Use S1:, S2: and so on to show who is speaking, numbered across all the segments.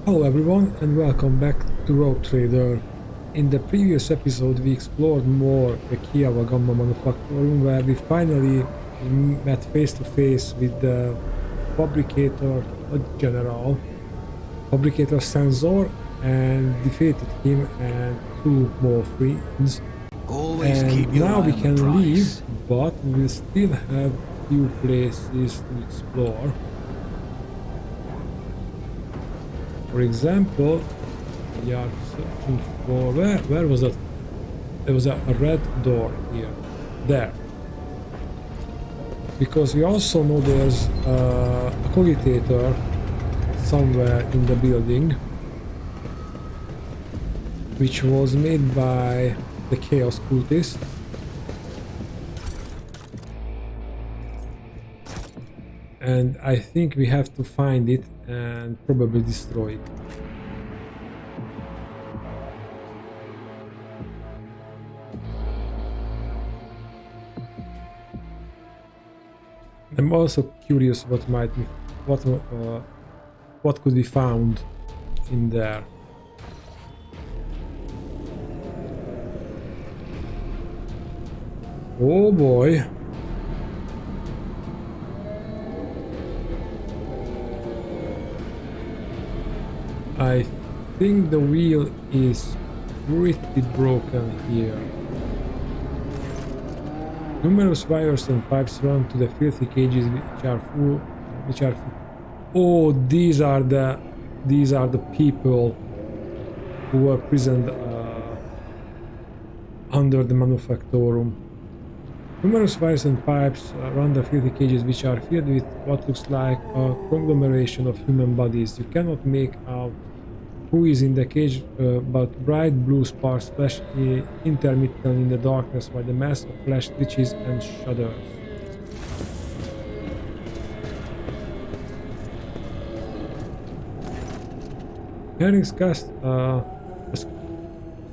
S1: Hello everyone and welcome back to Rogue Trader. In the previous episode we explored more the Kiowa Gamma Manufactorum, where we finally met face to face with the fabricator, not general, fabricator Sensor, and defeated him and two more friends.
S2: Always
S1: And
S2: keep your
S1: now
S2: eye
S1: we
S2: on
S1: can
S2: the prize.
S1: leave, but we will still have a few places to explore. For example, we are searching for where was that? There was a red door here, there. Because we also know there's a cogitator somewhere in the building, which was made by the Chaos Cultist. And I think we have to find it and probably destroy it. I'm also curious what could be found in there. Oh boy. I think the wheel is pretty broken here. Numerous wires and pipes run to the filthy cages which are full. Oh, these are the people who were prisoned under the Manufactorum. Numerous wires and pipes run the filthy cages, which are filled with what looks like a conglomeration of human bodies. You cannot make out who is in the cage, but bright blue sparks flash intermittently in the darkness while the mass of flesh twitches and shudders. Herring's cast a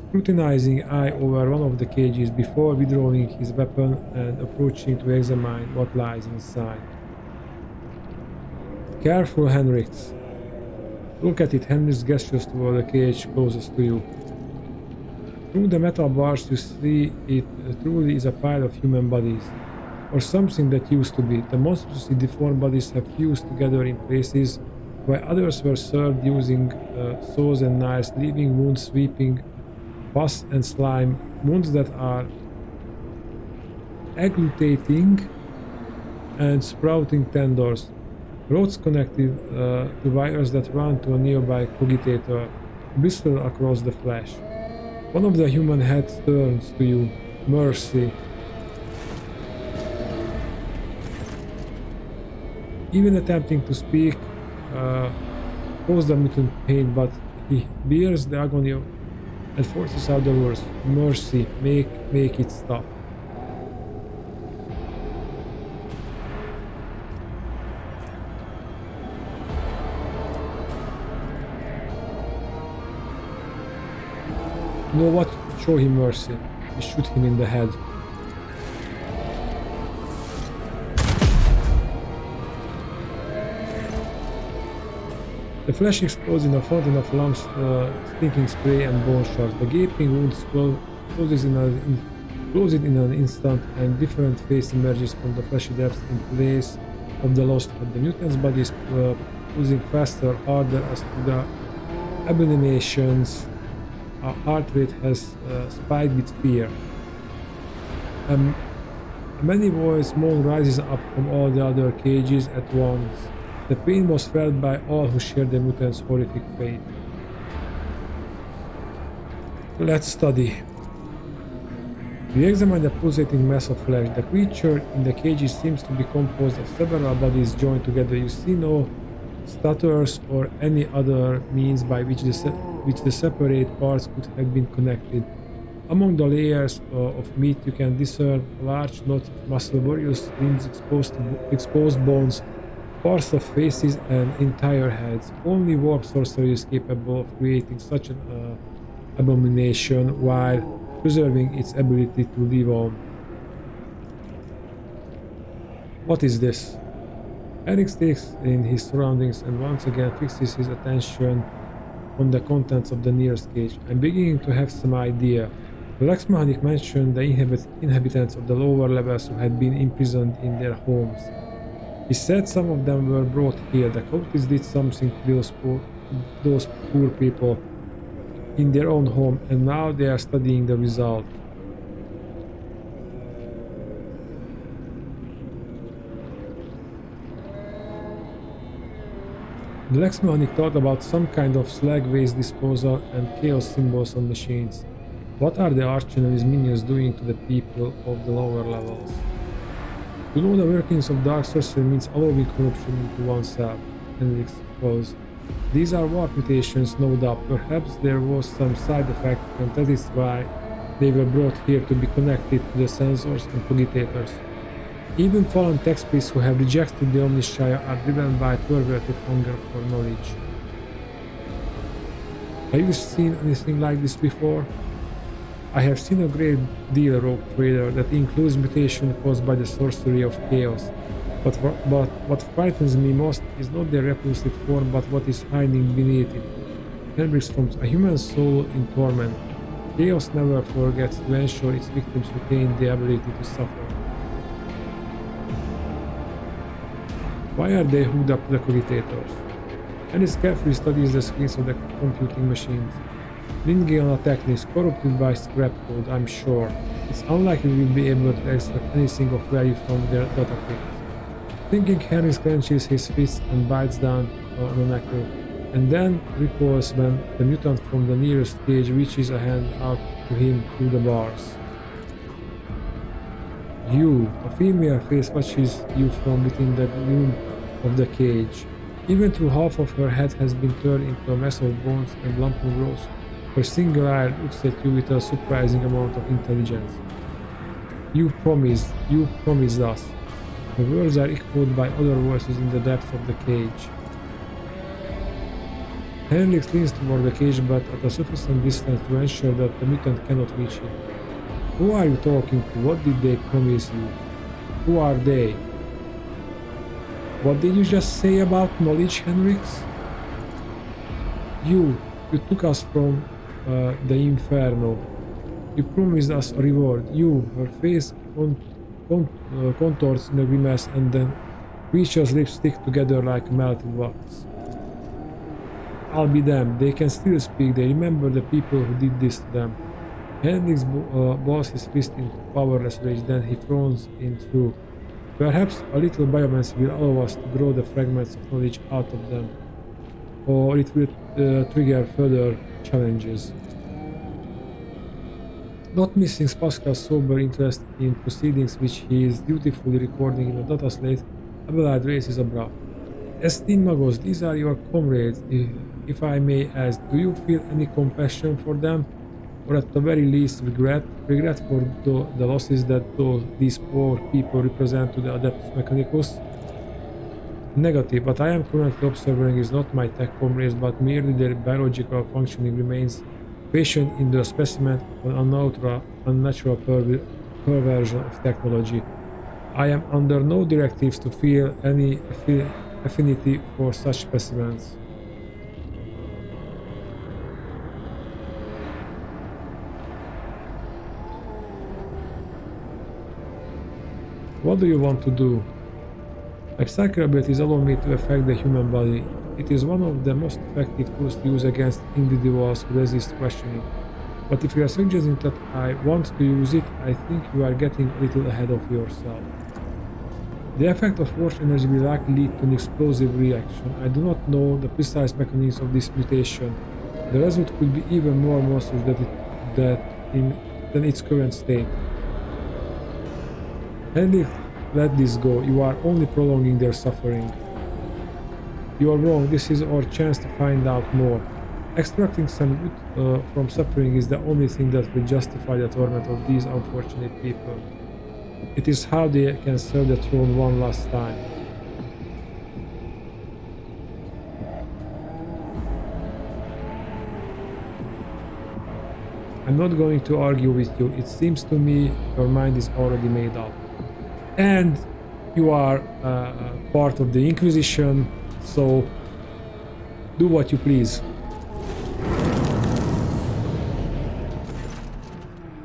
S1: scrutinizing eye over one of the cages before withdrawing his weapon and approaching to examine what lies inside. Careful, Henrix. Look at it. Henrix gestures toward the cage closest to you. Through the metal bars you see it truly is a pile of human bodies. Or something that used to be. The monstrously deformed bodies have fused together in places, while others were served using saws and knives, leaving wounds sweeping pus and slime, wounds that are agglutinating and sprouting tendons. Roads connected to wires that run to a nearby cogitator bristle across the flesh. One of the human heads turns to you, Mercy. Even attempting to speak causes the mutant pain, but he bears the agony and forces out the words, Mercy, make it stop. You know what? Show him mercy. We shoot him in the head. The flesh explodes in a fountain of lumps, stinking spray and bone shards. The gaping wound closes in an instant, and different face emerges from the fleshy depths in place of the lost head. The mutant's body is pulsing faster, harder as to the abominations. Our heart rate has spiked with fear. A many voice moan rises up from all the other cages at once. The pain was felt by all who shared the mutant's horrific fate. Let's study. We examine the pulsating mass of flesh. The creature in the cages seems to be composed of several bodies joined together. You see no stutters or any other means by which the separate parts could have been connected. Among the layers of meat you can discern large knots of muscle, various limbs, exposed bones, parts of faces and entire heads. Only warp sorcery is capable of creating such an abomination while preserving its ability to live on. What is this? Eric takes in his surroundings and once again fixes his attention on the contents of the nearest cage. I'm beginning to have some idea. The Lex Mechanic mentioned the inhabitants of the lower levels who had been imprisoned in their homes. He said some of them were brought here. The cultists did something to those poor people in their own home, and now they are studying the result. The Lex Mechanic thought about some kind of slag waste disposal and chaos symbols on machines. What are the Archon and his minions doing to the people of the lower levels? To know the workings of dark sorcery means allowing corruption into oneself, Henrik supposed. These are warp mutations, no doubt. Perhaps there was some side effect, and that is why they were brought here to be connected to the sensors and cogitators. Even fallen tech priests who have rejected the Omnissiah are driven by perverted hunger for knowledge. Have you seen anything like this before? I have seen a great deal, Rogue Trader, that includes mutation caused by the sorcery of chaos. But what frightens me most is not their repulsive form, but what is hiding beneath it. Hendrix forms a human soul in torment. Chaos never forgets to ensure its victims retain the ability to suffer. Why are they hooked up to the cogitators? Ennis carefully studies the screens of the computing machines. Lingiana techniques corrupted by scrap code, I'm sure. It's unlikely we'll be able to extract anything of value from their data clicks. Thinking, Henry clenches his fists and bites down on an echo, and then recalls when the mutant from the nearest cage reaches a hand out to him through the bars. You, a female face watches you from within the gloom of the cage. Even though half of her head has been turned into a mess of bones and lumpy growth, her single eye looks at you with a surprising amount of intelligence. You promised us. The words are echoed by other voices in the depths of the cage. Henrik leans toward the cage, but at a sufficient distance to ensure that the mutant cannot reach him. Who are you talking to? What did they promise you? Who are they? What did you just say about knowledge, Henrix? You took us from the inferno. You promised us a reward. You, her face contorts in a grimace, and the creature's lips stick together like melted wax. I'll be damned, they can still speak. They remember the people who did this to them. Hendrix balls his fist into powerless rage, then he throws in through. Perhaps a little biomass will allow us to grow the fragments of knowledge out of them, or it will trigger further challenges. Not missing Pascal's sober interest in proceedings which he is dutifully recording in a data slate, Abelard raises a brow. Esteemed Magos, these are your comrades. If I may ask, do you feel any compassion for them? Or at the very least regret for the losses that these poor people represent to the Adeptus Mechanicus? Negative, what I am currently observing is not my tech comrades, but merely their biological functioning remains patient in the specimen of an unnatural perversion of technology. I am under no directives to feel any affinity for such specimens. What do you want to do? My psychic abilities allow me to affect the human body. It is one of the most effective tools to use against individuals who resist questioning. But if you are suggesting that I want to use it, I think you are getting a little ahead of yourself. The effect of force energy will likely lead to an explosive reaction. I do not know the precise mechanisms of this mutation. The result could be even more monstrous than its current state. Henry, let this go. You are only prolonging their suffering. You are wrong. This is our chance to find out more. Extracting some good from suffering is the only thing that will justify the torment of these unfortunate people. It is how they can serve the throne one last time. I'm not going to argue with you. It seems to me your mind is already made up. And you are part of the Inquisition, so do what you please.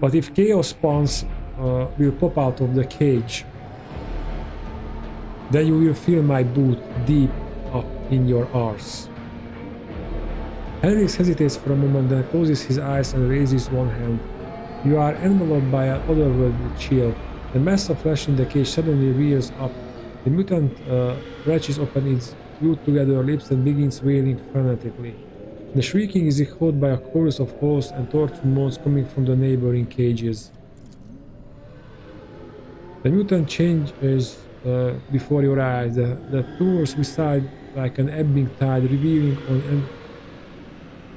S1: But if chaos spawns will pop out of the cage, then you will feel my boot deep up in your arse. Henrix hesitates for a moment, then closes his eyes and raises one hand. You are enveloped by an otherworldly chill. The mass of flesh in the cage suddenly rears up. The mutant wretches open its glued together lips and begins wailing frantically. The shrieking is echoed by a chorus of hoarse and tortured moans coming from the neighboring cages. The mutant changes before your eyes. The tumors recede like an ebbing tide, revealing an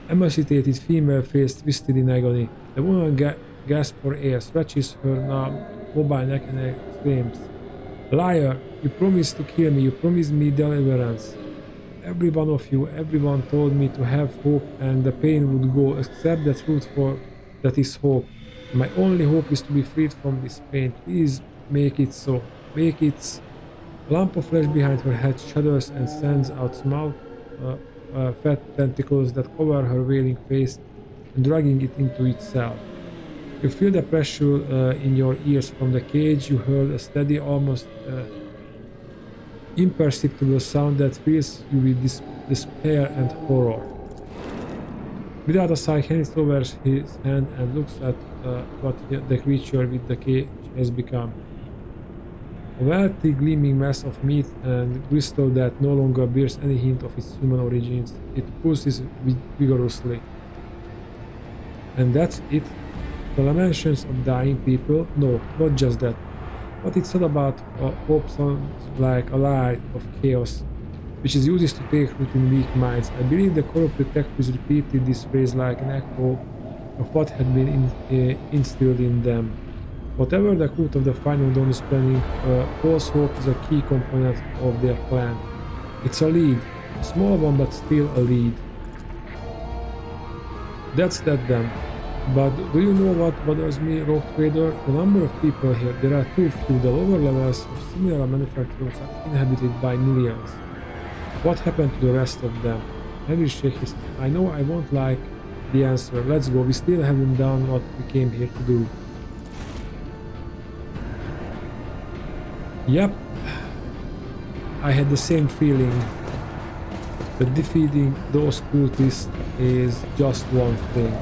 S1: emaciated female face twisted in agony. The woman gasps for air, stretches her now mobile neck and exclaims, "Liar! You promised to kill me, you promised me deliverance. Every one of you, everyone told me to have hope and the pain would go. Accept the truth for that is hope. My only hope is to be freed from this pain. Please make it so. Make it." A lump of flesh behind her head shudders and sends out small, fat tentacles that cover her wailing face and dragging it into itself. You feel the pressure in your ears from the cage. You heard a steady, almost imperceptible sound that fills you with despair and horror. Without a sigh, Henry lowers his hand and looks at what the creature with the cage has become. A wealthy, gleaming mass of meat and gristle that no longer bears any hint of its human origins. It pulses vigorously. And that's it. The lamentations of dying people? No, not just that. What it's all about hope sounds like a light of chaos, which is used to take root in weak minds. I believe the corrupted textbooks repeated this phrase like an echo of what had been instilled in them. Whatever the root of the Final Dawn is planning, false hope is a key component of their plan. It's a lead, a small one but still a lead. That's that then. But do you know what bothers me, Rogue Trader? The number of people here. There are too few. The lower levels of similar manufacturers are inhabited by millions. What happened to the rest of them? Henry shakes his head. I know I won't like the answer. Let's go. We still haven't done what we came here to do. Yep. I had the same feeling. But defeating those cultists is just one thing.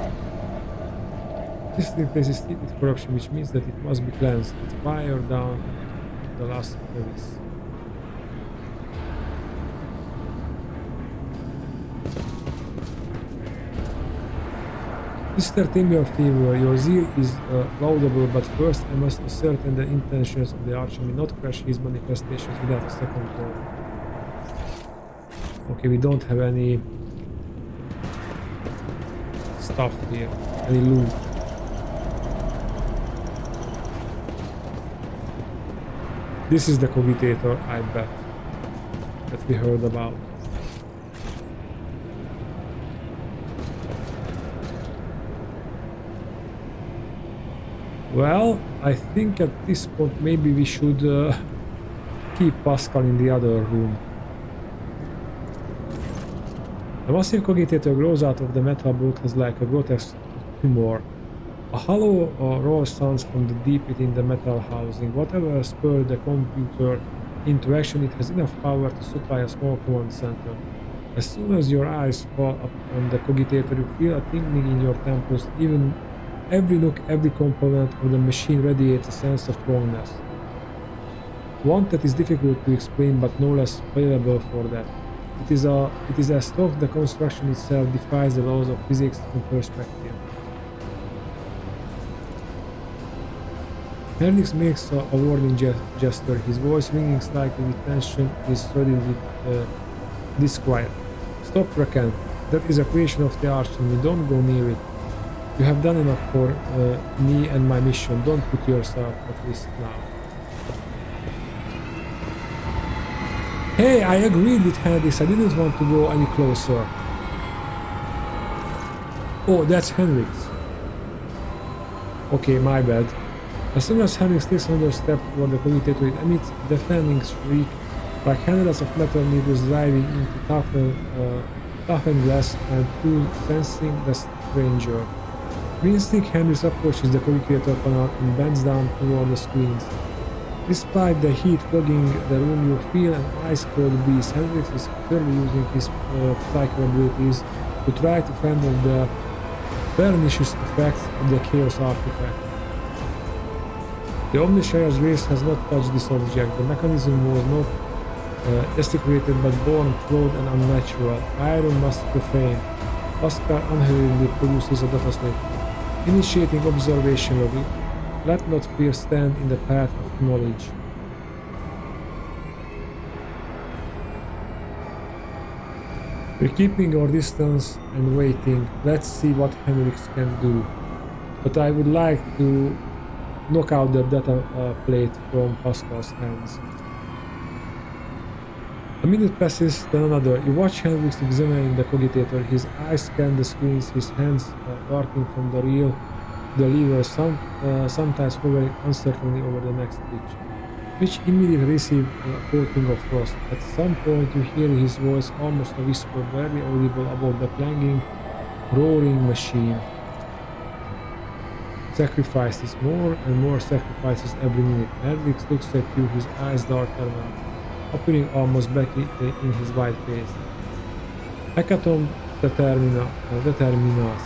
S1: This place is steeped with corruption, which means that it must be cleansed. It's fire down the last crevice. Mr. Timber Fever, your zeal is laudable, but first I must ascertain the intentions of the archenemy, not crash his manifestations without a second thought. Okay, we don't have any stuff here, any loot. This is the cogitator, I bet, that we heard about. Well, I think at this point maybe we should keep Pascal in the other room. The massive cogitator grows out of the metal bulkheads like a grotesque tumor. A hollow roar sounds from the deep within the metal housing. Whatever spurred the computer into action, it has enough power to supply a small command center. As soon as your eyes fall upon the cogitator, you feel a tingling in your temples. Even every nook, every component of the machine radiates a sense of wrongness. One that is difficult to explain, but no less valuable for that. It is as though the construction itself defies the laws of physics and perspective. Henrix makes a warning gesture, his voice ringing slightly with tension, is threaded with disquiet. Stop, Rakan. That is a creation of the archenemy. Don't go near it. You have done enough for me and my mission. Don't put yourself at risk now. Hey, I agreed with Henrix. I didn't want to go any closer. Oh, that's Henrix. Okay, my bad. As soon as Henrix takes another step toward the cogitator, it emits a deafening shriek, like hundreds of metal needles driving into toughened glass and through sensing the stranger. With instinct, Henry approaches the cogitator panel and bends down toward the screens. Despite the heat clogging the room, you feel an ice-cold breeze. Hendrix is clearly using his psychic abilities to try to fend off the pernicious effects of the Chaos artifact. The Omniscience race has not touched this object. The mechanism was not desecrated but born flawed and unnatural. Iron must profane. Oscar unhurriedly produces a data slate, initiating observation of it. Let not fear stand in the path of knowledge. We're keeping our distance and waiting. Let's see what Henrix can do. But I would like to knock out the data plate from Pascal's hands. A minute passes, then another. You watch Henrix examining the cogitator. His eyes scan the screens, his hands darting from the lever, sometimes hovering uncertainly over the next switch, which immediately receive a coating of frost. At some point you hear his voice, almost a whisper, barely audible above the clanging, roaring machine. Sacrifices, more and more sacrifices every minute. Henrix looks at you, his eyes darker now, appearing almost back in his white face. Hecatomb determinas.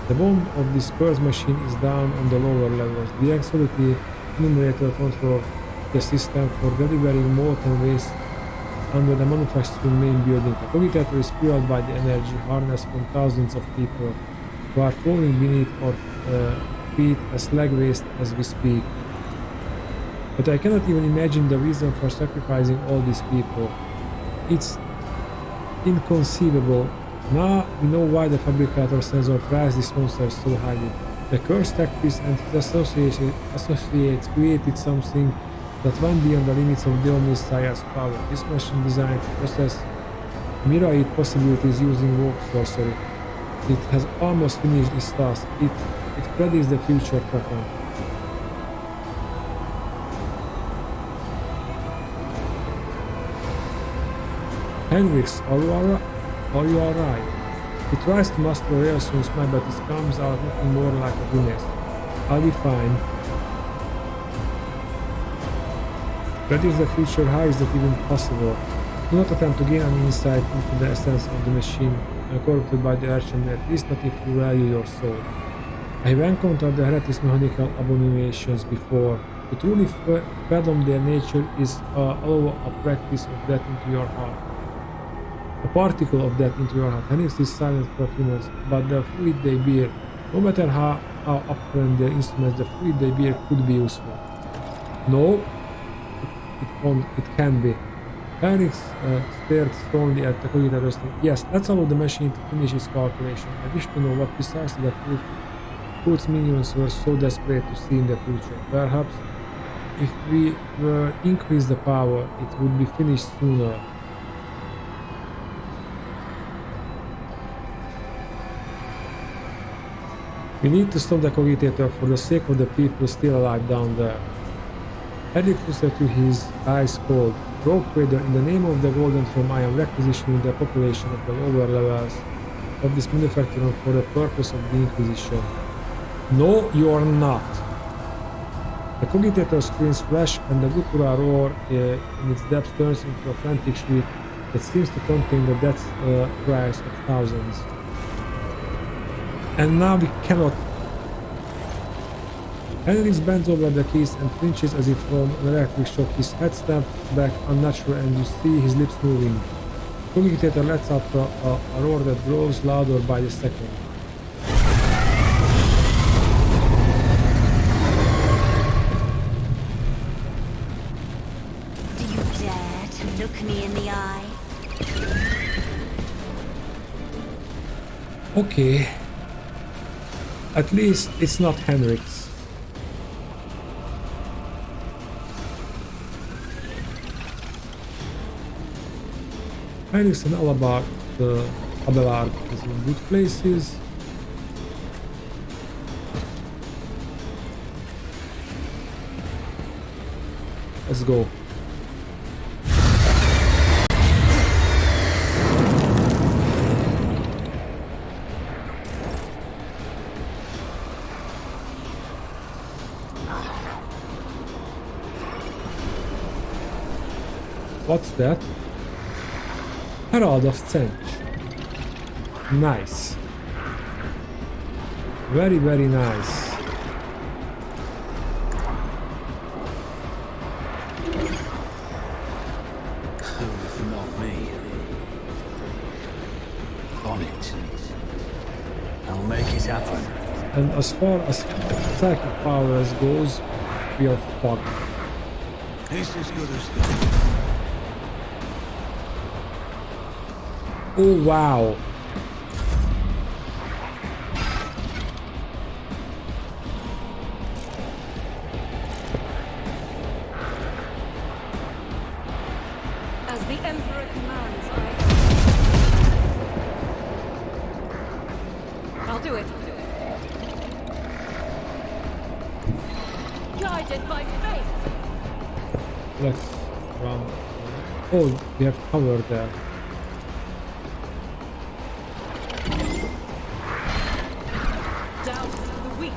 S1: The bomb of this cursed machine is down on the lower levels. The absolutely enumerator controls the system for delivering molten waste under the manufacturing main building. The cogitator is fueled by the energy harnessed from thousands of people who are falling beneath our feet as slag waste as we speak. But I cannot even imagine the reason for sacrificing all these people. It's inconceivable. Now we know why the fabricator sensor priced this monster so highly. The cursed activist and his associates created something that went beyond the limits of the Omniscience power. This machine designed to process myriad possibilities using warp sorcery. It has almost finished its task. It predicts the future to come. Henrix, are you alright? He tries to muster a reassuring smile, but it comes out looking more like a grimace. I'll be fine. Predicts the future, how is that even possible? Do not attempt to gain any insight into the essence of the machine, corrupted by the archon, at least not if you value your soul. I have encountered the heretic's mechanical abominations before. To truly fathom their nature is allow a practice of death into your heart. A particle of death into your heart. Henrix is silent for a few moments, but the fluid they bear, no matter how apparent their instruments, the fluid they bear could be useful. No, it can be. Henrix stared sternly at the cogitator. Yes, let's allow the machine to finish its calculation. I wish to know what precisely that Kurt's minions were so desperate to see in the future. Perhaps if we were increase the power, it would be finished sooner. We need to stop the cogitator for the sake of the people still alive down there. Henrix looks at you, his eyes cold. Rogue Trader, in the name of the Golden Throne, I am requisitioning the population of the lower levels of this manufacturer for the purpose of the Inquisition. No, you are not. The cogitator screens flash and the guttural roar in its depths turns into a frantic shriek that seems to contain the death cries of thousands. And now we cannot. Henrix bends over the keys and flinches as if from an electric shock. His head snaps back unnatural and you see his lips moving. The cogitator lets out a roar that grows louder by the second.
S2: Do you dare to look me in the eye?
S1: Okay. At least it's not Henrix. Henrix and Abelard is in good places. Let's go. What's that? Herald of Stench. Nice. Very, very nice.
S3: Not me. On it. I'll make it happen.
S1: And as far as psychic powers goes, we are fucked.
S3: This is good as done.
S1: Oh wow.
S4: As the Emperor commands, I'll do it. Guided by faith.
S1: Let's run. Oh, we have cover there.
S4: Down to the weak.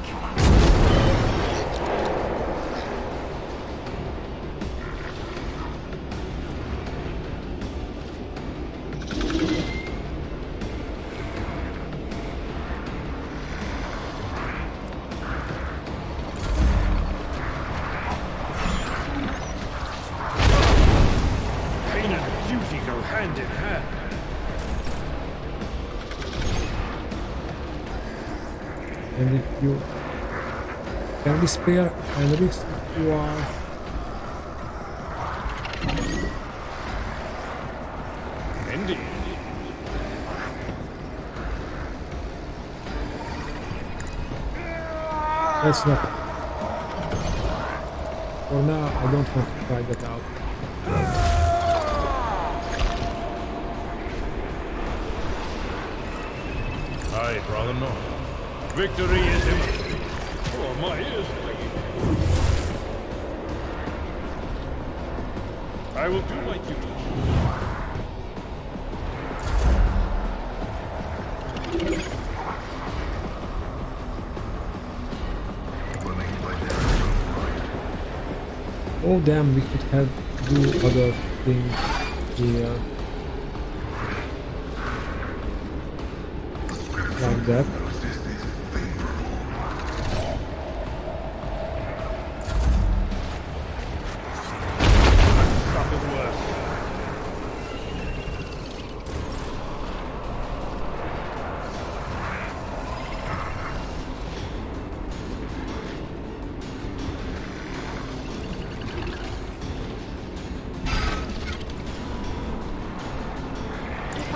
S5: Pain and duty go hand in hand.
S1: And if you can we spare enemies if you are
S5: Indeed.
S1: that's not for now. I don't want to try that out.
S5: I'd rather not. Victory is imminent. Oh, my ears bleed. I will do my duty.
S1: Oh damn, we could have do other things here. Like that.
S5: Nothing worse.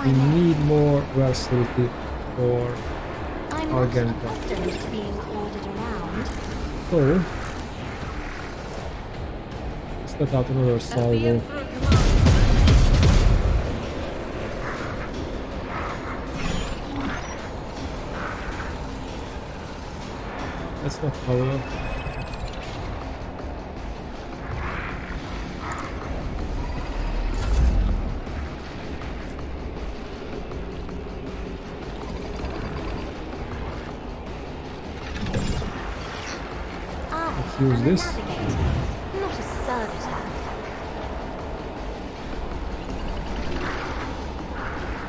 S1: We need more versatility for
S2: I'm
S1: our
S2: not
S1: gameplay.
S2: accustomed to being ordered around.
S1: So let's let out another
S4: As the
S1: salvo.
S4: Emperor commands.
S1: That's not power.
S2: Ah,
S1: use
S2: I'm
S1: this.
S2: a navigator, not a servitor.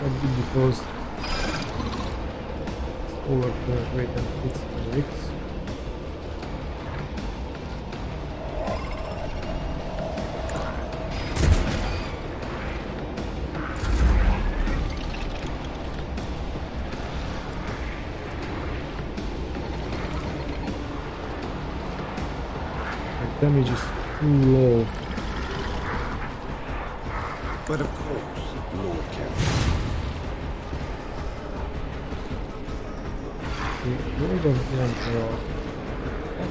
S1: Not good because it's over the rate and hits the rigs. The damage is too low.
S3: But of course, Lord Captain.
S1: The Lord of the Emperor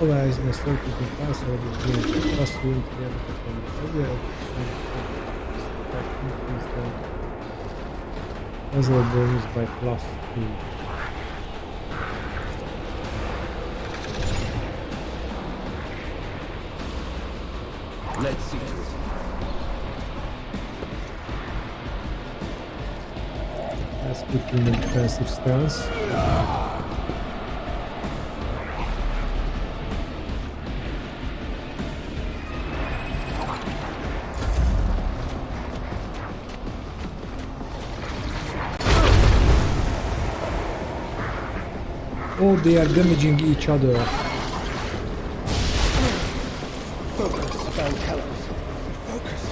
S1: allies in a circle to pass over the game, plus unit the Emperor from every addition that increase the puzzle bonus by +2.
S3: Let's see to it.
S1: Let's put in a defensive stance. Oh, they are damaging each other.
S6: Focus, Valkellos. Focus.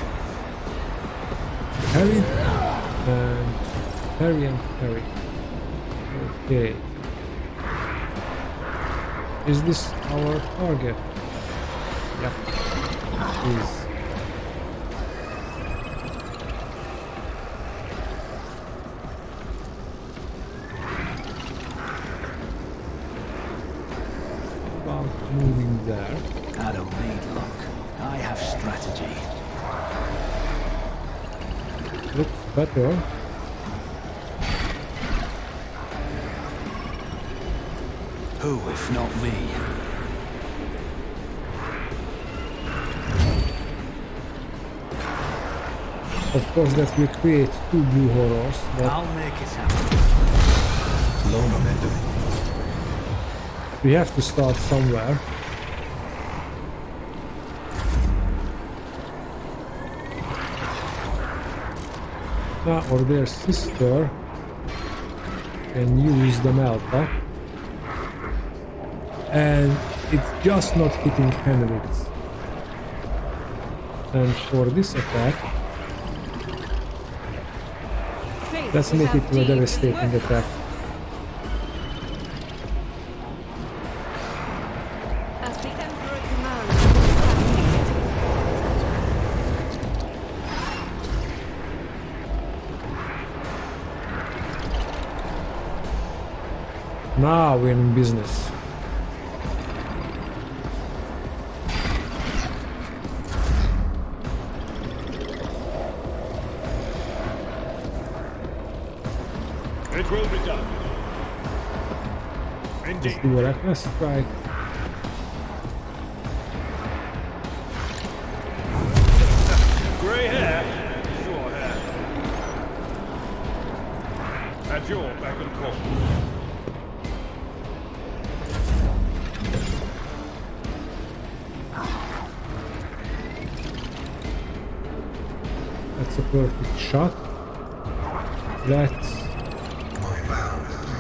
S1: Harry and Harry and Harry. Okay. Is this our target? Yep. It is. About moving there.
S3: I don't need luck. I have strategy.
S1: Looks better.
S3: Who, if not me?
S1: Of course, that will create two blue horrors, but
S3: I'll make it happen.
S6: Low momentum.
S1: we have to start somewhere. Or their sister can use the Melta, and it's just not hitting Henrik's. And for this attack,
S4: Faith
S1: let's make it
S4: without
S1: to a
S4: deeds is
S1: devastating
S4: worthless.
S1: attack.
S4: As the Emperor commands.
S1: Now we're in business.
S5: It will be done.
S1: Let's
S5: Indeed.
S1: do a reckless strike.
S5: Grey hair, short hair. At your beck and call.
S1: That's a perfect shot. Let's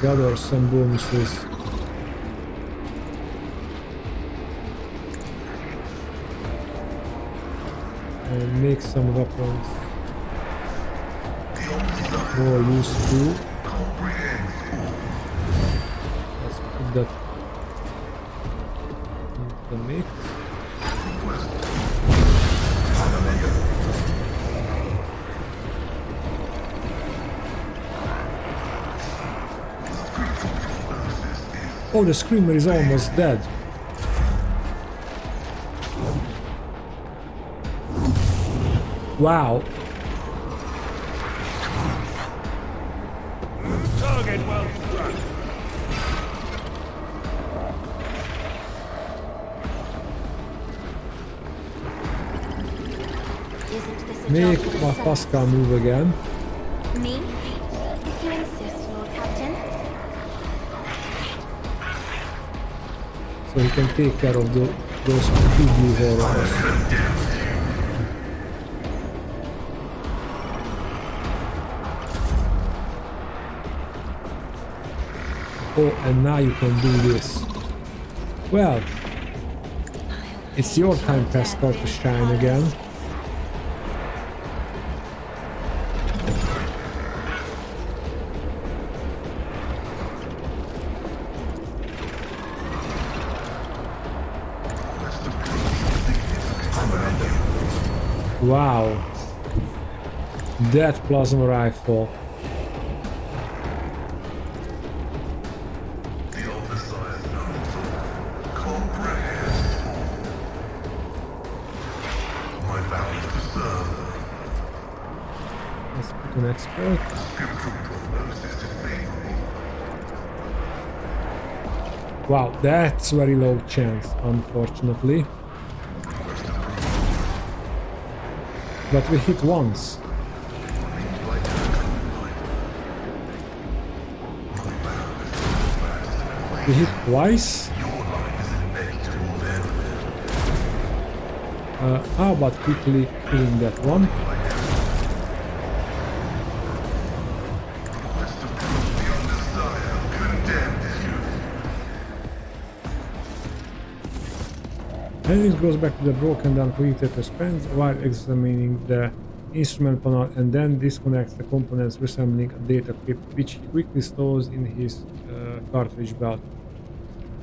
S1: gather some bonuses. And make some weapons more useful. Let's put that in the mix. Oh, the screamer is almost dead. Wow.
S5: Target well struck.
S2: Isn't this a
S1: Make
S2: job for
S1: my
S2: the
S1: Pascal move again.
S2: sun? Me? If you insist, Lord Captain.
S1: So he can take care of those two blue horrors. Oh, and now you can do this. Well, it's your time, Pascal, to shine again. Wow. That plasma rifle. Let's put an expert. Wow, that's very low chance, unfortunately. But we hit once. We hit twice. How about quickly killing that one? Henry goes back to the broken down cogitator, spends a while examining the instrument panel and then disconnects the components resembling a data crypt, which he quickly stores in his cartridge belt.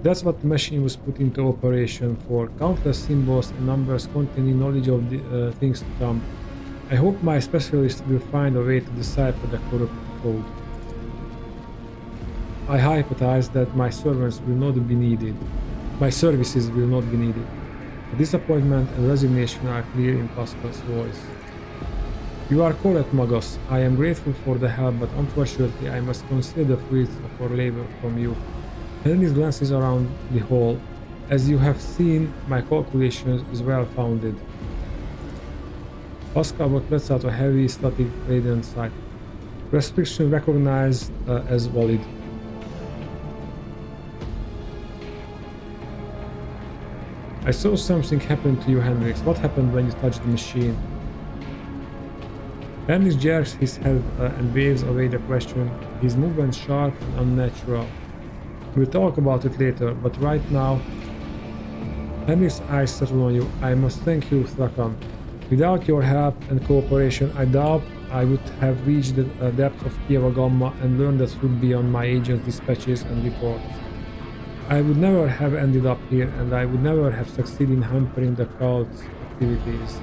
S1: That's what the machine was put into operation for, countless symbols and numbers containing knowledge of the things to come. I hope my specialist will find a way to decipher the corrupt code. I hypothesize that my servants will not be needed. My services will not be needed. The disappointment and resignation are clear in Pascal's voice. You are correct, Magos. I am grateful for the help, but unfortunately I must conceal the fruits of our labor from you. Henry glances around the hall. As you have seen, my calculations is well founded. Pascal lets out a heavy static radiant sight. Restriction recognized as valid. I saw something happen to you, Hendrix. What happened when you touched the machine? Hendrix jerks his head and waves away the question, his movement sharp and unnatural. We'll talk about it later, but right now... Hendrix's eyes settle on you. I must thank you, Thrakan. Without your help and cooperation, I doubt I would have reached the depth of Kieva Gamma and learned the truth beyond my agent's dispatches and reports. I would never have ended up here, and I would never have succeeded in hampering the cult's activities.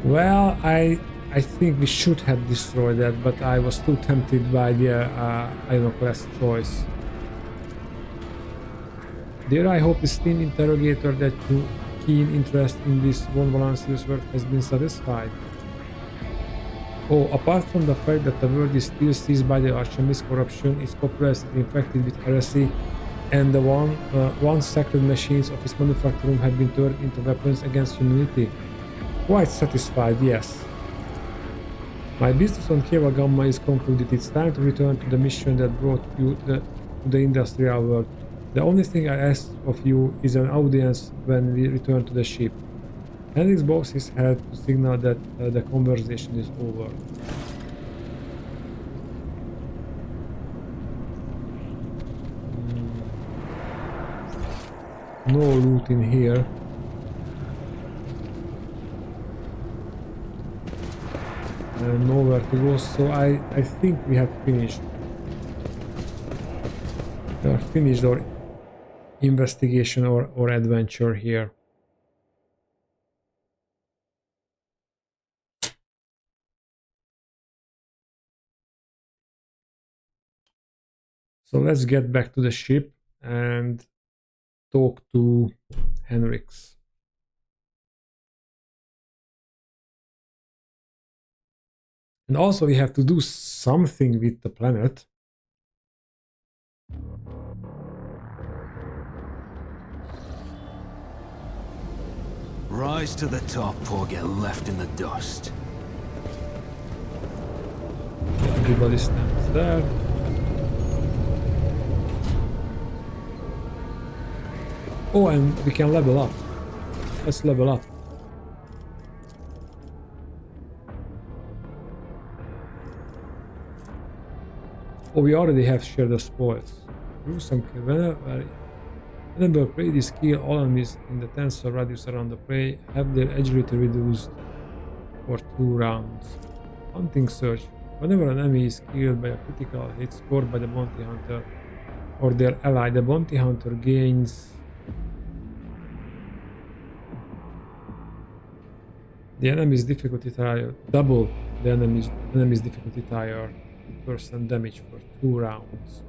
S1: Well, I think we should have destroyed that, but I was too tempted by the Iconoclast choice. Dare I hope the Steam interrogator that your keen interest in this Von Valancius work has been satisfied? Oh, apart from the fact that the world is still seized by the Archemist corruption, its populace is infected with heresy, and the once sacred machines of its manufacturing have been turned into weapons against humanity. Quite satisfied, yes. My business on Kieva Gamma is concluded. It's time to return to the mission that brought you to the industrial world. The only thing I ask of you is an audience when we return to the ship. Hendrix bows his head to signal that the conversation is over. No loot in here. And nowhere to go, so I think we have finished. We have finished our investigation or adventure here. So let's get back to the ship and talk to Henrix. And also we have to do something with the planet.
S3: Rise to the top or get left in the dust.
S1: Everybody stands there. Oh, and we can level up. Let's level up. Oh, we already have shared the spoils. Do some kill. Whenever prey is killed, all enemies in the tensor radius around the prey have their agility reduced for 2 rounds. Hunting search. Whenever an enemy is killed by a critical hit scored by the bounty hunter or their ally, the bounty hunter gains the enemy's difficulty tier, double the enemy's difficulty tier, % damage for 2 rounds.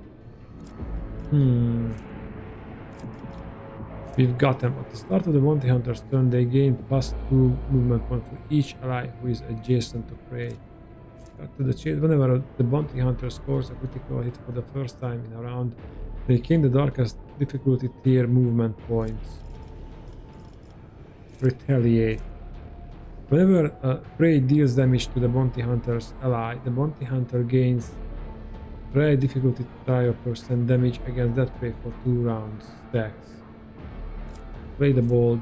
S1: We've got them. At the start of the bounty hunter's turn, they gain +2 movement points for each ally who is adjacent to prey. Cut to the chase. Whenever the bounty hunter scores a critical hit for the first time in a round, they gain the darkest difficulty tier movement points. Retaliate. Whenever a prey deals damage to the bounty hunter's ally, the bounty hunter gains prey difficulty tier % damage against that prey for 2 rounds stacks. Play the bold.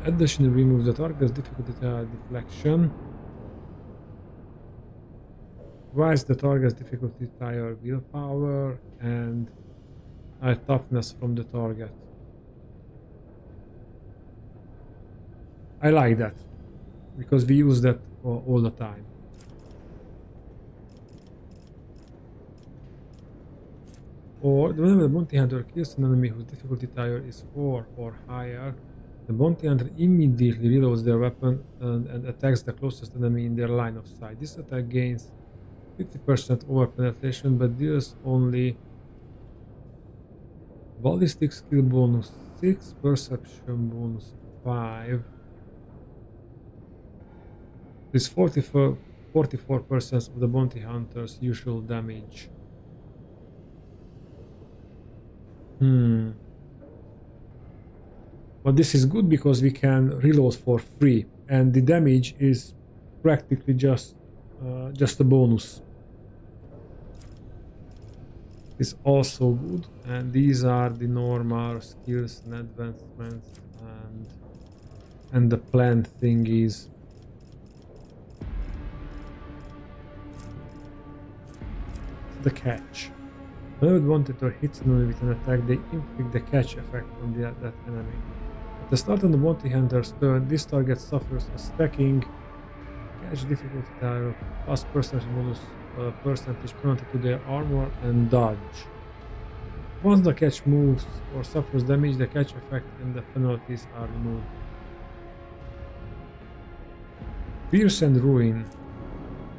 S1: Additionally removes the target's difficulty tier deflection. Twice the target's difficulty tier willpower and toughness from the target. I like that because we use that all the time. Or whenever the bounty hunter kills an enemy whose difficulty tier is 4 or higher, the bounty hunter immediately reloads their weapon and attacks the closest enemy in their line of sight. This attack gains 50% over penetration but deals only ballistic skill bonus 6, perception bonus 5. This 44% of the bounty hunter's usual damage. But this is good because we can reload for free, and the damage is practically just a bonus. It's also good, and these are the normal skills and advancements and the plant thingies. The catch. Whenever the bounty hunter hits an enemy with an attack, they inflict the catch effect on that enemy. At the start of the bounty hunter's turn, this target suffers a stacking catch difficulty tier plus percentage bonus percentage penalty to their armor and dodge. Once the catch moves or suffers damage, the catch effect and the penalties are removed. Pierce and Ruin.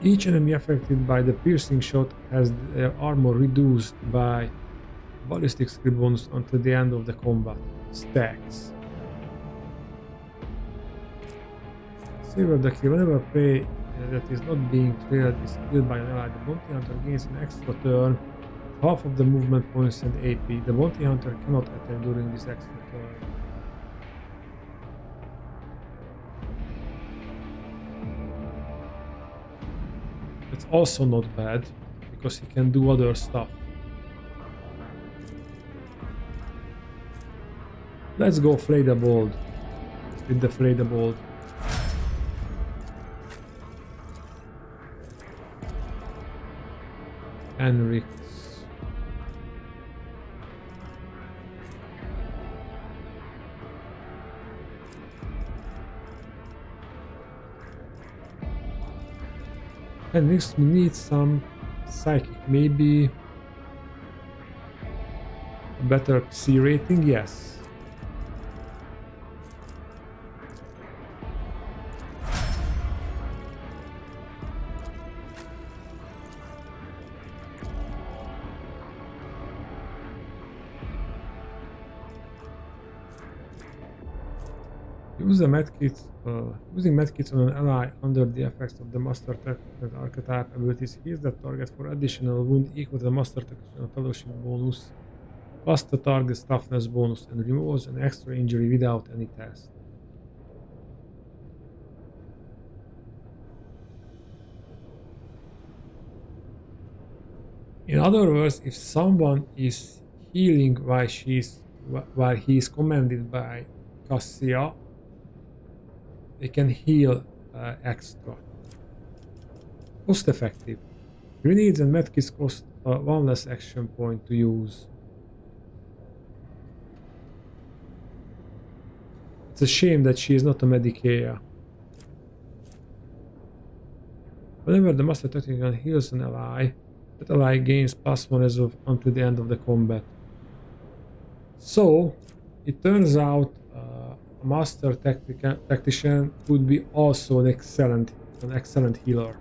S1: Each enemy affected by the piercing shot has their armor reduced by ballistic skill bonus until the end of the combat. Stacks. Savor the kill. Whenever prey that is not being trailed is killed by an ally, the bounty hunter gains an extra turn, half of the movement points and AP. The bounty hunter cannot attack during this extra turn. It's also not bad because he can do other stuff. Let's go Flay the Bold with the Flay the Bold. Henrik. And next we need some psychic, maybe a better C rating, yes. Use the medkits. Using medkits on an ally under the effects of the Master Technical Archetype abilities heals that target for additional wound equal to the Master Technical Fellowship bonus plus the target's toughness bonus and removes an extra injury without any test. In other words, if someone is healing while he is commanded by Cassia, they can heal extra. Cost effective. Grenades and medkits cost one less action point to use. It's a shame that she is not a Medicaea. Whenever the Master Technical heals an ally, that ally gains +1 as of until the end of the combat. So it turns out a Master Tactician could be also an excellent healer.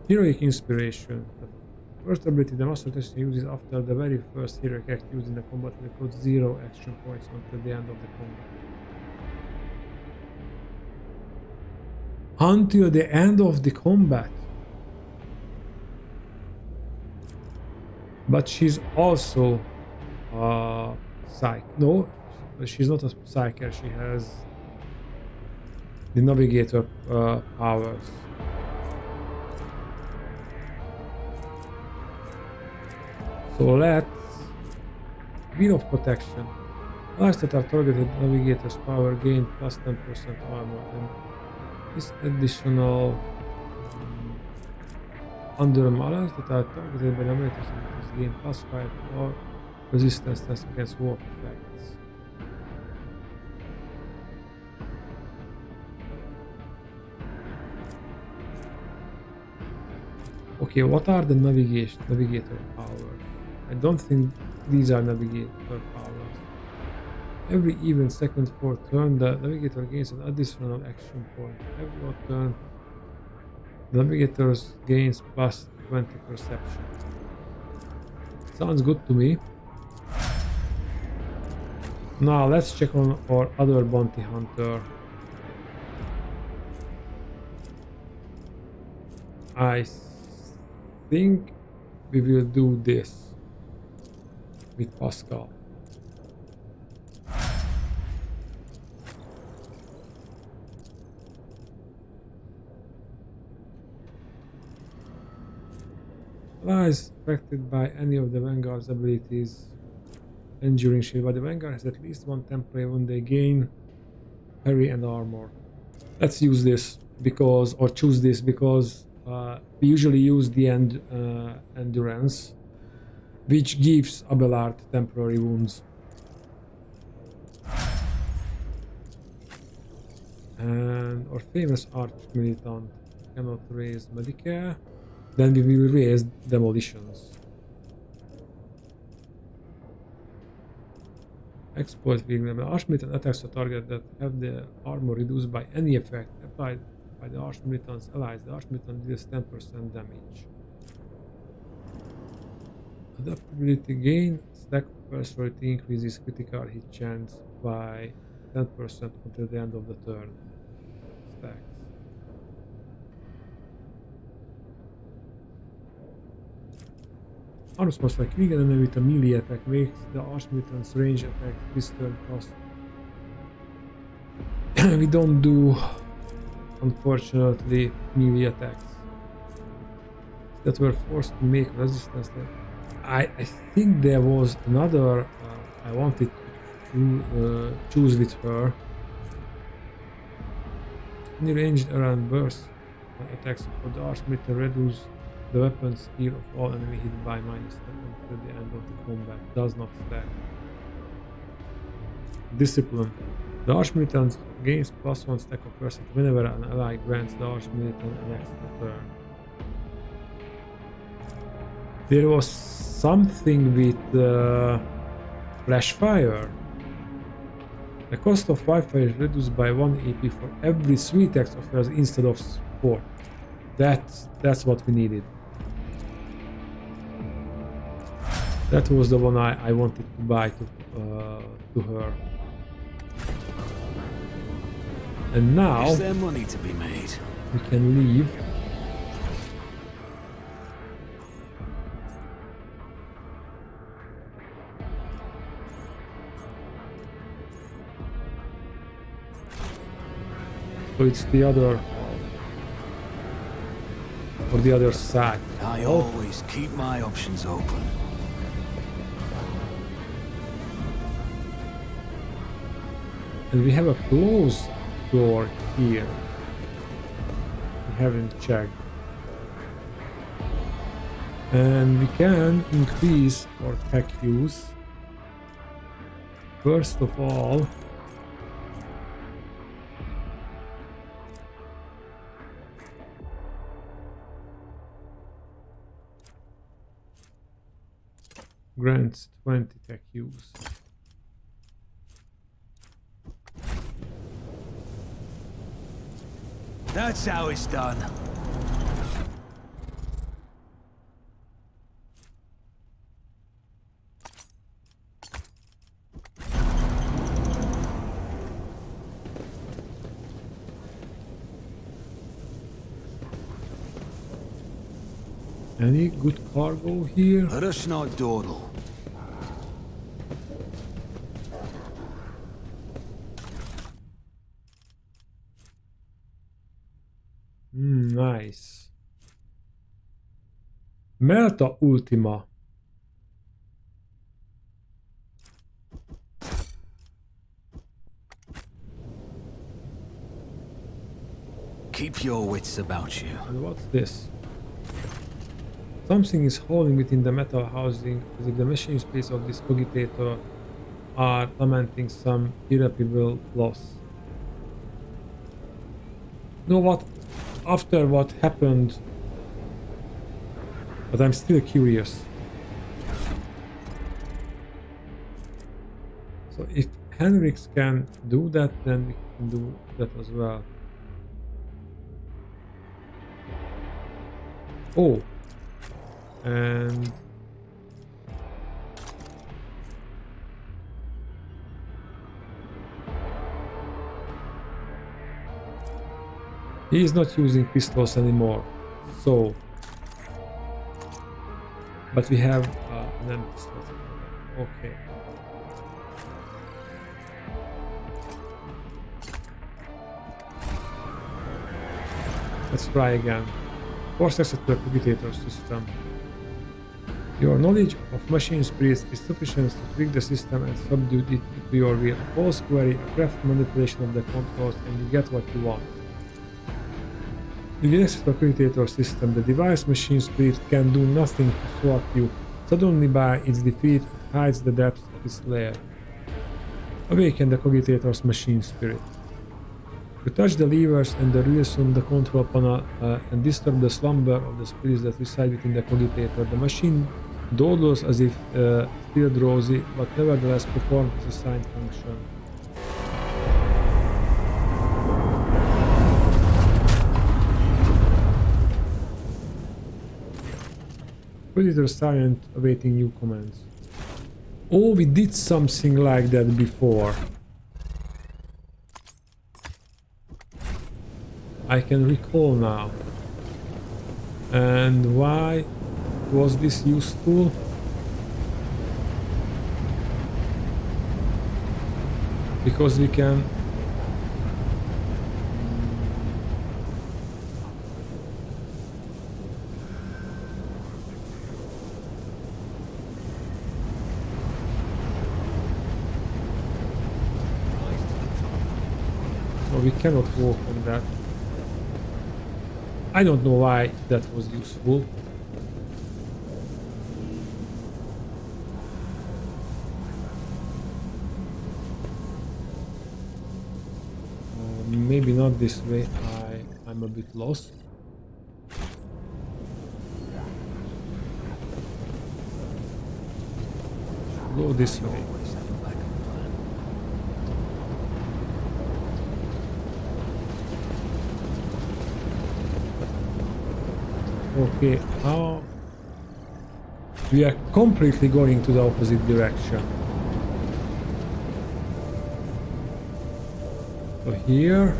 S1: Heroic Inspiration. The first ability the Master Tactician uses after the very first heroic act used in the combat will cost 0 action points until the end of the combat. Until the end of the combat. But she's also psych. No, she's not a psyker. She has the navigator powers. So let's Wheel of Protection. Allies that are targeted navigator's power gain +10% armor, and this additional under malus that are targeted by enemies gain +5 or resistance test against warp effects. Okay, what are the navigator powers? I don't think these are navigator powers. Every even second for turn, the navigator gains an additional action point. Every odd turn, the navigator gains +20 perception. Sounds good to me. Now let's check on our other bounty hunter. I think we will do this with Pascal. Allies affected by any of the Vanguard's abilities. Enduring shield, but the Vanguard has at least one temporary when they gain parry and armor. Let's use this because, or choose this because we usually use the endurance, which gives Abelard temporary wounds. And our famous arch militant cannot raise Medicare. Then we will raise demolitions. Exploit weakness. Archmilitant attacks a target that have the armor reduced by any effect applied by the Archmilitant's allies. The Archmilitant deals 10% damage. Adaptability gain. Stack personality increases critical hit chance by 10% until the end of the turn. Stacks. Arms must like killing an enemy with a melee attack makes the Archmilitant's range attack this turn cost. We don't do, unfortunately, melee attacks that were forced to make resistance. I think there was another I wanted to choose with her. Any ranged around burst attacks for the Archmilitant reduce the weapon skill of all enemy hit by -10 until the end of the combat. Does not stack. Discipline. The Archmilitant gains +1 stack of percent whenever an ally grants the Archmilitant an extra turn. There was something with flash fire. The cost of wildfire is reduced by 1 AP for every 3 attacks of yours instead of 4. That's what we needed. That was the one I wanted to buy to her. And now
S3: Is there money to be made?
S1: we can leave. So it's the other or the other side.
S3: I always keep my options open.
S1: And we have a closed door here. We haven't checked. And we can increase our tech use. First of all, grants 20 tech use.
S3: That's how it's done.
S1: Any good cargo here?
S3: Let us not dawdle.
S1: Nice. Melta Ultima.
S3: Keep your wits about you.
S1: And what's this? Something is holding within the metal housing, as if the machine space of this cogitator are lamenting some irreparable loss. You know what? After what happened, but I'm still curious. So if Henrix can do that, then we can do that as well. Oh, and he is not using pistols anymore, so but we have an empty slot. Okay. Let's try again. Force access to the cogitator system. Your knowledge of machine spirits is sufficient to trick the system and subdue it to your will. False query, a craft manipulation of the controls, and you get what you want. In the access to the cogitator system, the device machine spirit can do nothing to thwart you. Suddenly by its defeat, it hides the depths of its lair. Awaken the cogitator's machine spirit. You touch the levers and the reels on the control panel and disturb the slumber of the spirits that reside within the cogitator. The machine dawdles as if still drowsy, but nevertheless performs its assigned function. Cogitator silent, awaiting new commands. Oh, we did something like that before. I can recall now. And why was this useful? Because we can we cannot walk on that. I don't know why that was useful. Maybe not this way. I'm a bit lost. Go this way. Okay, how we are completely going to the opposite direction. So here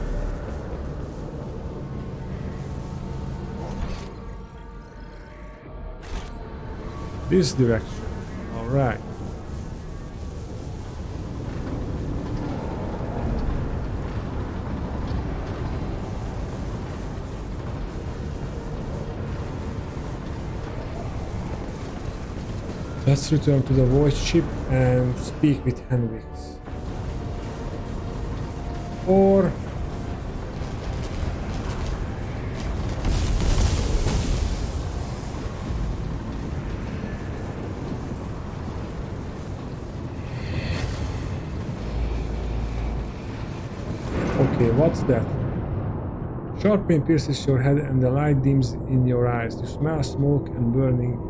S1: this direction. All right. Let's return to the voice chip and speak with Henrix. Or okay, what's that? Sharp pain pierces your head and the light dims in your eyes. You smell smoke and burning.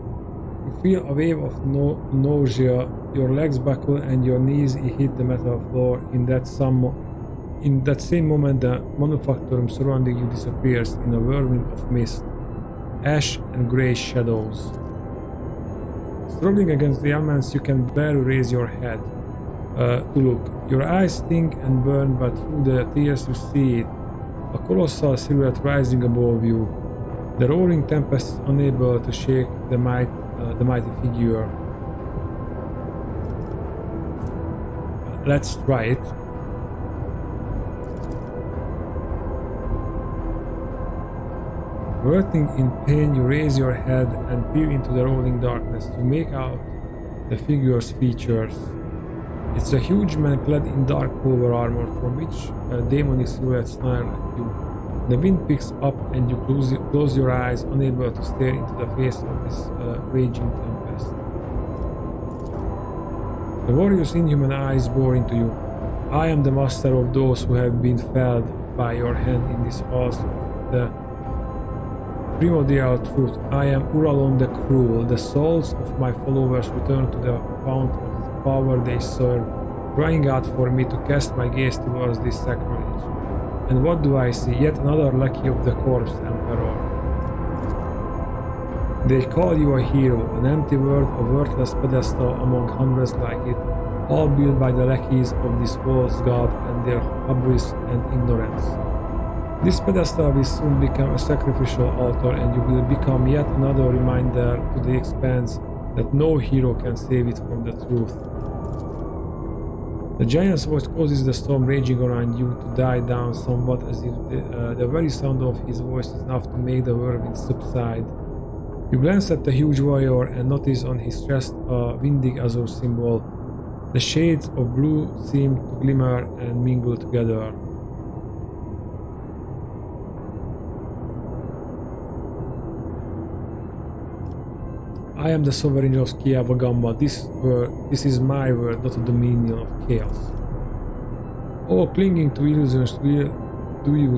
S1: You feel a wave of nausea, your legs buckle and your knees hit the metal floor. In that same moment, the manufactorum surrounding you disappears in a whirlwind of mist, ash and grey shadows. Struggling against the elements, you can barely raise your head to look. Your eyes sting and burn, but through the tears you see it, a colossal silhouette rising above you. The roaring tempest is unable to shake the mighty figure. Let's try it. Hurting in pain, you raise your head and peer into the rolling darkness. You make out the figure's features. It's a huge man clad in dark power armor from which demonic silhouettes snarl at you. The wind picks up and you close your eyes, unable to stare into the face of this raging tempest. The warrior's inhuman eyes bore into you. I am the master of those who have been felled by your hand in this halls of the primordial truth. I am Uralon the Cruel. The souls of my followers return to the fount of the power they serve, crying out for me to cast my gaze towards this sacrilege. And what do I see? Yet another lackey of the corpse emperor. They call you a hero, an empty word, a worthless pedestal among hundreds like it, all built by the lackeys of this false god and their hubris and ignorance. This pedestal will soon become a sacrificial altar, and you will become yet another reminder to the expanse that no hero can save it from the truth. The giant's voice causes the storm raging around you to die down somewhat, as if the very sound of his voice is enough to make the whirlwind subside. You glance at the huge warrior and notice on his chest a windig azure symbol. The shades of blue seem to glimmer and mingle together. I am the sovereign of Kiavagamma. This is my word, not a dominion of chaos. Oh, clinging to illusions will do you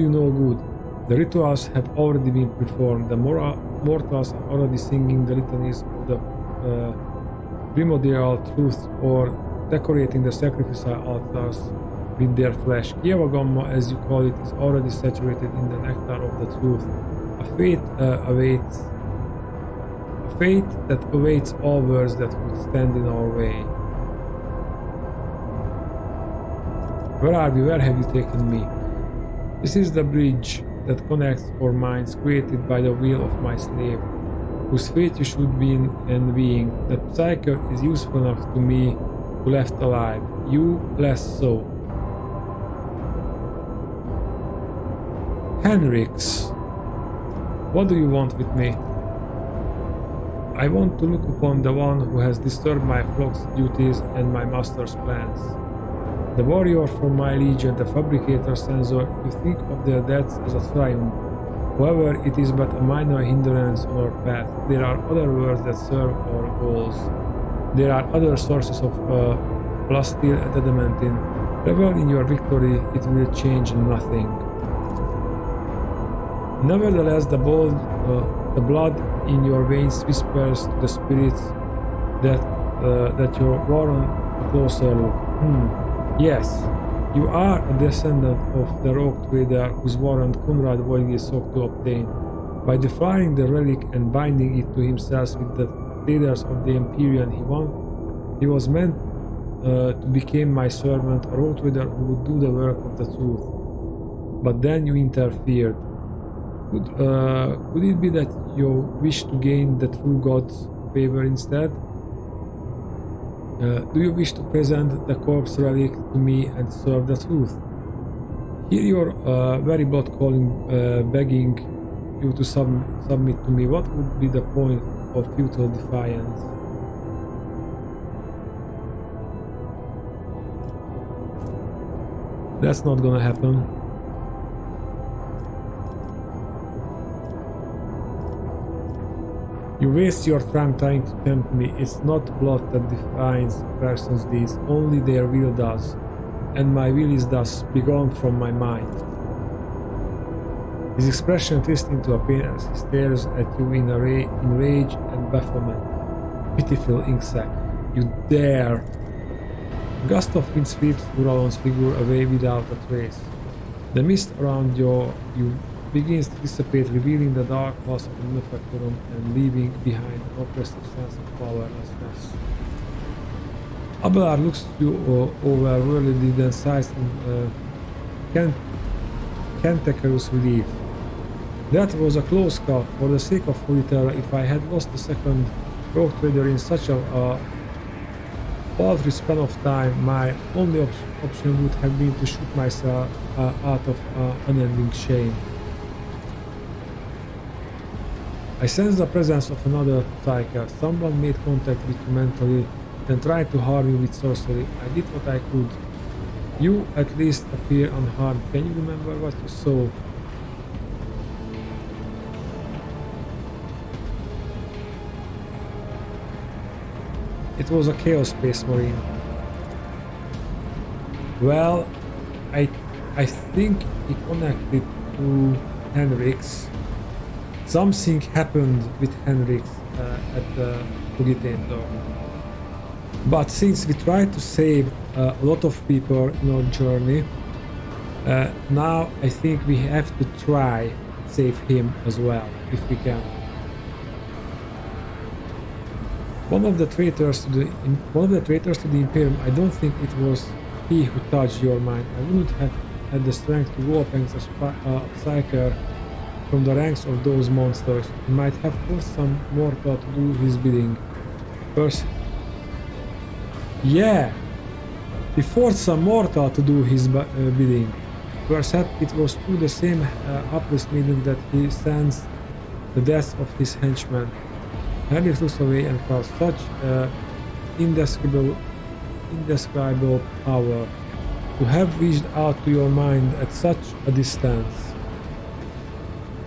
S1: no good. The rituals have already been performed. The mortals are already singing the litanies of the primordial truth or decorating the sacrificial altars with their flesh. Kiavagamma, as you call it, is already saturated in the nectar of the truth. A fate that awaits all words that would stand in our way. Where are we? Where have you taken me? This is the bridge that connects our minds, created by the will of my slave, whose fate you should be envying. The psyker is useful enough to me to left alive, you less so. Henrix, what do you want with me? I want to look upon the one who has disturbed my flock's duties and my master's plans. The warrior from my legion, the fabricator Sensor, you think of their deaths as a triumph. However, it is but a minor hindrance on our path. There are other words that serve our goals. There are other sources of plasteel and adamantine. Revel in your victory, it will change nothing. Nevertheless, the blood in your veins whispers to the spirits that you're warrant a closer look. Yes, you are a descendant of the rogue trader whose warrant Conrad Voynich sought to obtain. By defiling the relic and binding it to himself with the traders of the Empyrean, he was meant to become my servant, a rogue trader who would do the work of the truth. But then you interfered. Could it be that you wish to gain the true God's favor instead? Do you wish to present the corpse relic to me and serve the truth? Hear your very blood calling, begging you to submit to me. What would be the point of futile defiance? That's not gonna happen. You waste your time trying to tempt me. It's not blood that defines a person's deeds, only their will does, and my will is thus begone from my mind. His expression twists into a pain as he stares at you in rage and bafflement. Pitiful insect, you dare! A gust of wind sweeps Uralon's figure away without a trace. The mist around you begins to dissipate, revealing the dark husk of the Nefectorum and leaving behind an oppressive sense of powerlessness. Abelard looks you over worldly, then sighs in cantankerous relief. That was a close call. For the sake of Cogitator, if I had lost a second rogue trader in such a paltry span of time, my only option would have been to shoot myself out of unending shame. I sense the presence of another psyker. Someone made contact with you mentally, then tried to harm you with sorcery. I did what I could. You at least appear unharmed. Can you remember what you saw? It was a Chaos Space Marine. Well, I think he connected to Henrik's. Something happened with Henrik's at the cogitator. But since we tried to save a lot of people in our journey, now I think we have to try save him as well, if we can. One of the traitors to the Imperium, I don't think it was he who touched your mind. I wouldn't have had the strength to go up against a psyker from the ranks of those monsters. He might have forced some mortal to do his bidding. Yeah! He forced some mortal to do his bidding. Perhaps it was through the same hapless meaning that he sensed the death of his henchmen. Henrik looks away and felt such indescribable power to have reached out to your mind at such a distance.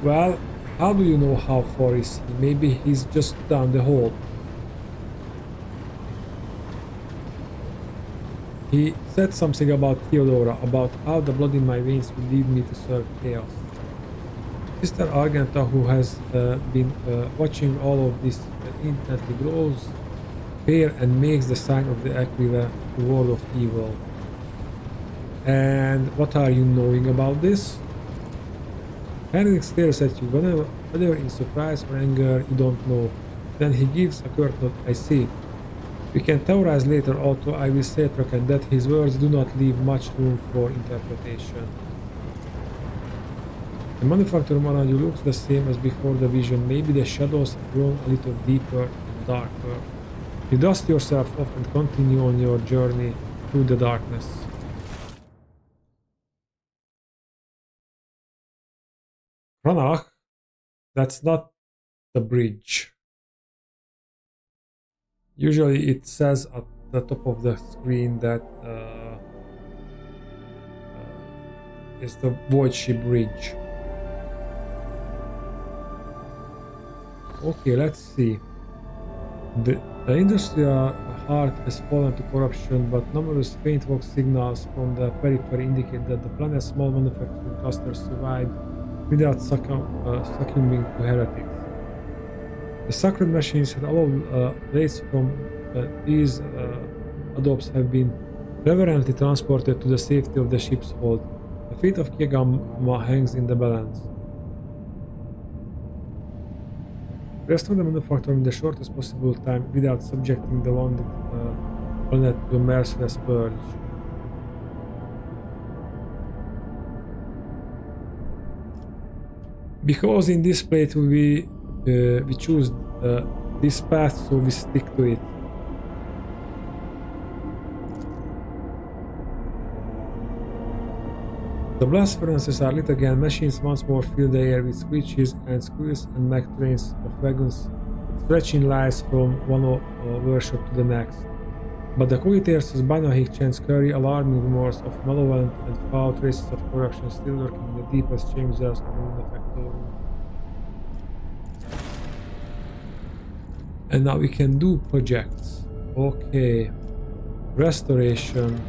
S1: Well, how do you know how far is he? Maybe he's just down the hall. He said something about Theodora, about how the blood in my veins would lead me to serve chaos. Sister Argenta, who has been watching all of this intently, grows pale and makes the sign of the Aquila, the word of evil. And what are you knowing about this? Henrik stares at you, whether in surprise or anger, you don't know. Then he gives a curt nod. I see. We can theorize later, although I will say, Traken, that his words do not leave much room for interpretation. The manufacturer around you looks the same as before the vision. Maybe the shadows have grown a little deeper and darker. You dust yourself off and continue on your journey through the darkness. Ranach, that's not the bridge. Usually it says at the top of the screen that it's the Void Ship Bridge. Okay, let's see. The industrial heart has fallen to corruption, but numerous faint vox signals from the periphery indicate that the planet's small manufacturing clusters survived without succumbing to heretics. The sacred machines had allowed rays from these adobes have been reverently transported to the safety of the ship's hold. The fate of Kiagama hangs in the balance. Restore the manufacturer in the shortest possible time without subjecting the wounded planet to a merciless purge. Because in this playthrough we choose this path, so we stick to it. The blast furnaces are lit again. Machines once more fill the air with screeches and squeals and mech trains of wagons stretching lines from one workshop to the next. But the cogitator's binary chants carry alarming rumors of malevolent and foul traces of corruption still lurking in the deepest chambers of the manufactory. And now we can do projects. Okay. Restoration.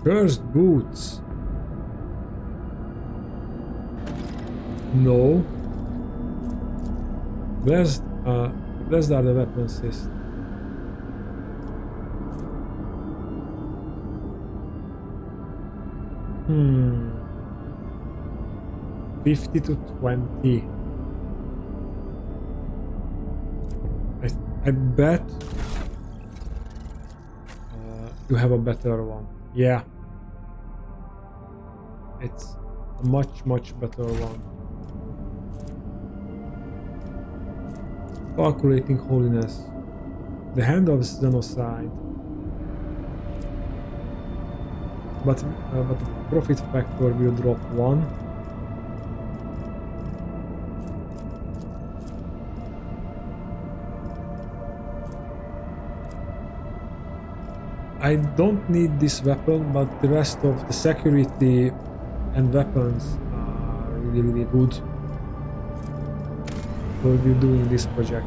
S1: Cursed boots. No. Blessed are the weapon system. Hmm. 50 to 20. I bet you have a better one. Yeah. It's a much better one. Calculating holiness. The hand of genocide. But the profit factor will drop 1. I don't need this weapon, but the rest of the security and weapons are really good for you doing this project.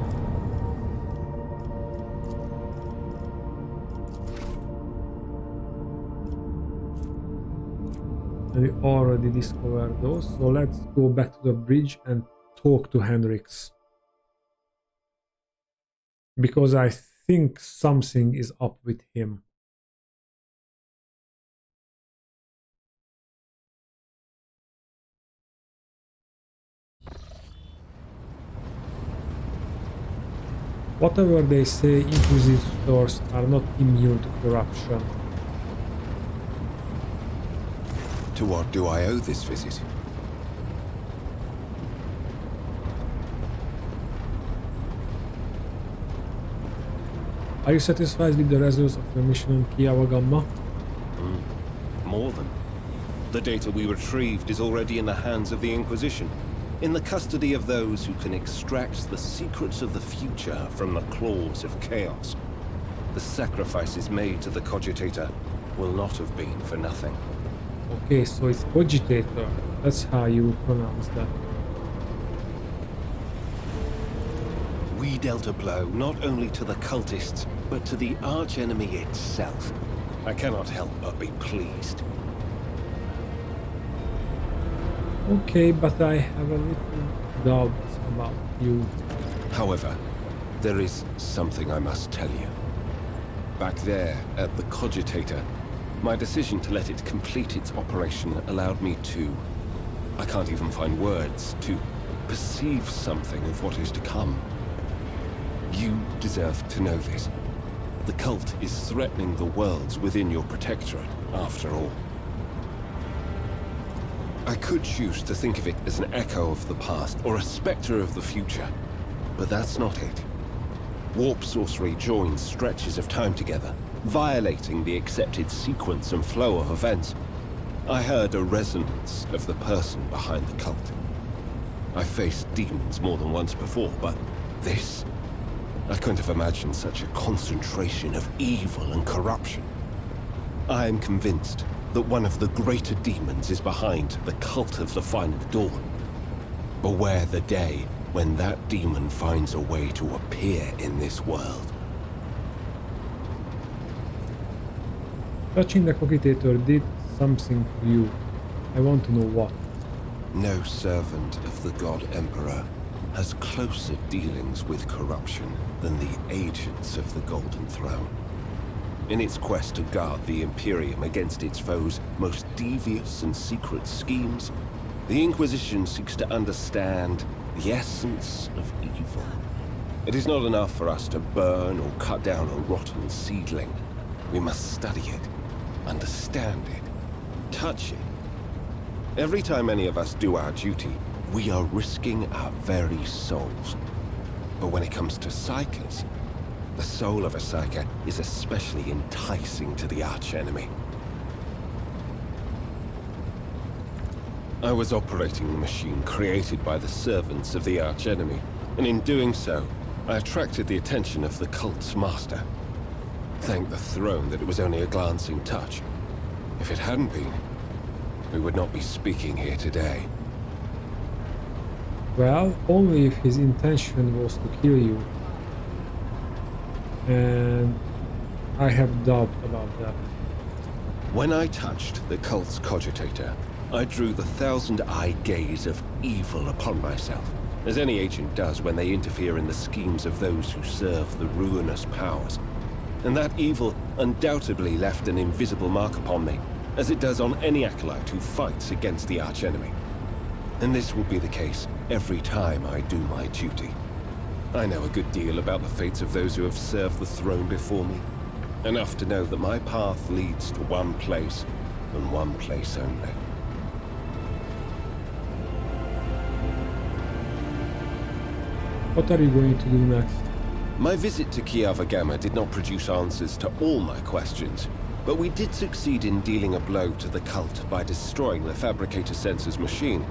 S1: And we already discovered those, so let's go back to the bridge and talk to Hendrix. Because I think something is up with him. Whatever they say, Inquisitors are not immune to corruption.
S6: To what do I owe this visit?
S1: Are you satisfied with the results of your mission on Kiava Gamma?
S7: More than. The data we retrieved is already in the hands of the Inquisition, in the custody of those who can extract the secrets of the future from the claws of chaos. The sacrifices made to the cogitator will not have been for nothing.
S1: Okay, so it's cogitator. That's how you pronounce that.
S7: We dealt a blow not only to the cultists, but to the archenemy itself. I cannot help but be pleased.
S1: Okay, but I have a little doubt about you.
S7: However, there is something I must tell you. Back there, at the cogitator, my decision to let it complete its operation allowed me to... I can't even find words, to perceive something of what is to come. You deserve to know this. The cult is threatening the worlds within your protectorate, after all. I could choose to think of it as an echo of the past, or a specter of the future. But that's not it. Warp sorcery joins stretches of time together, violating the accepted sequence and flow of events. I heard a resonance of the person behind the cult. I faced demons more than once before, but this... I couldn't have imagined such a concentration of evil and corruption. I am convinced that one of the greater demons is behind the cult of the Final Dawn. Beware the day when that demon finds a way to appear in this world.
S1: Touching the cogitator did something to you. I want to know what.
S7: No servant of the God Emperor has closer dealings with corruption than the agents of the Golden Throne. In its quest to guard the Imperium against its foes' most devious and secret schemes, the Inquisition seeks to understand the essence of evil. It is not enough for us to burn or cut down a rotten seedling. We must study it, understand it, touch it. Every time any of us do our duty, we are risking our very souls. But when it comes to psykers, the soul of a psyker is especially enticing to the archenemy. I was operating the machine created by the servants of the archenemy, and in doing so, I attracted the attention of the cult's master. Thank the throne that it was only a glancing touch. If it hadn't been, we would not be speaking here today.
S1: Well, only if his intention was to kill you. And I have doubt about that.
S7: When I touched the cult's cogitator, I drew the thousand-eyed gaze of evil upon myself, as any agent does when they interfere in the schemes of those who serve the ruinous powers. And that evil undoubtedly left an invisible mark upon me, as it does on any acolyte who fights against the archenemy. And this will be the case every time I do my duty. I know a good deal about the fates of those who have served the throne before me. Enough to know that my path leads to one place, and one place only.
S1: What are you going to do next?
S7: My visit to Kiava Gamma did not produce answers to all my questions, but we did succeed in dealing a blow to the cult by destroying the Fabricator Sensor's machine.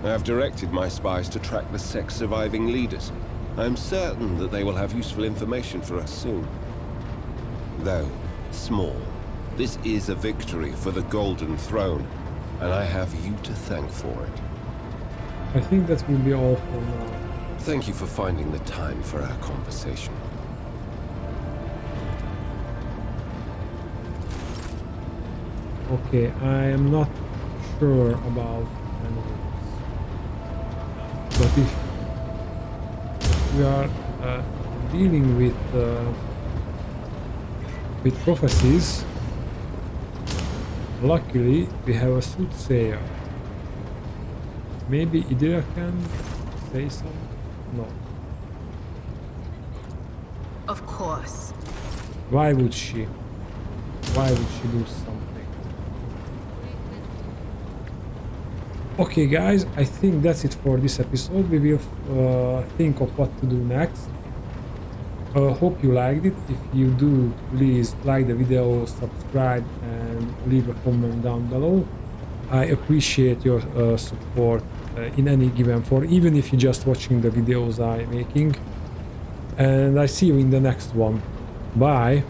S7: I have directed my spies to track the sect's surviving leaders. I am certain that they will have useful information for us soon. Though, small. This is a victory for the Golden Throne, and I have you to thank for it.
S1: I think that will be all for now.
S7: Thank you for finding the time for our conversation.
S1: Okay, I am not sure about animals. But if we are dealing with prophecies, luckily we have a soothsayer. Maybe Idira can say something? No.
S8: Of course.
S1: Why would she? Why would she do something? Okay guys, I think that's it for this episode. We will think of what to do next. Hope you liked it. If you do, please like the video, subscribe and leave a comment down below. I appreciate your support in any given form, even if you're just watching the videos I'm making. And I see you in the next one. Bye!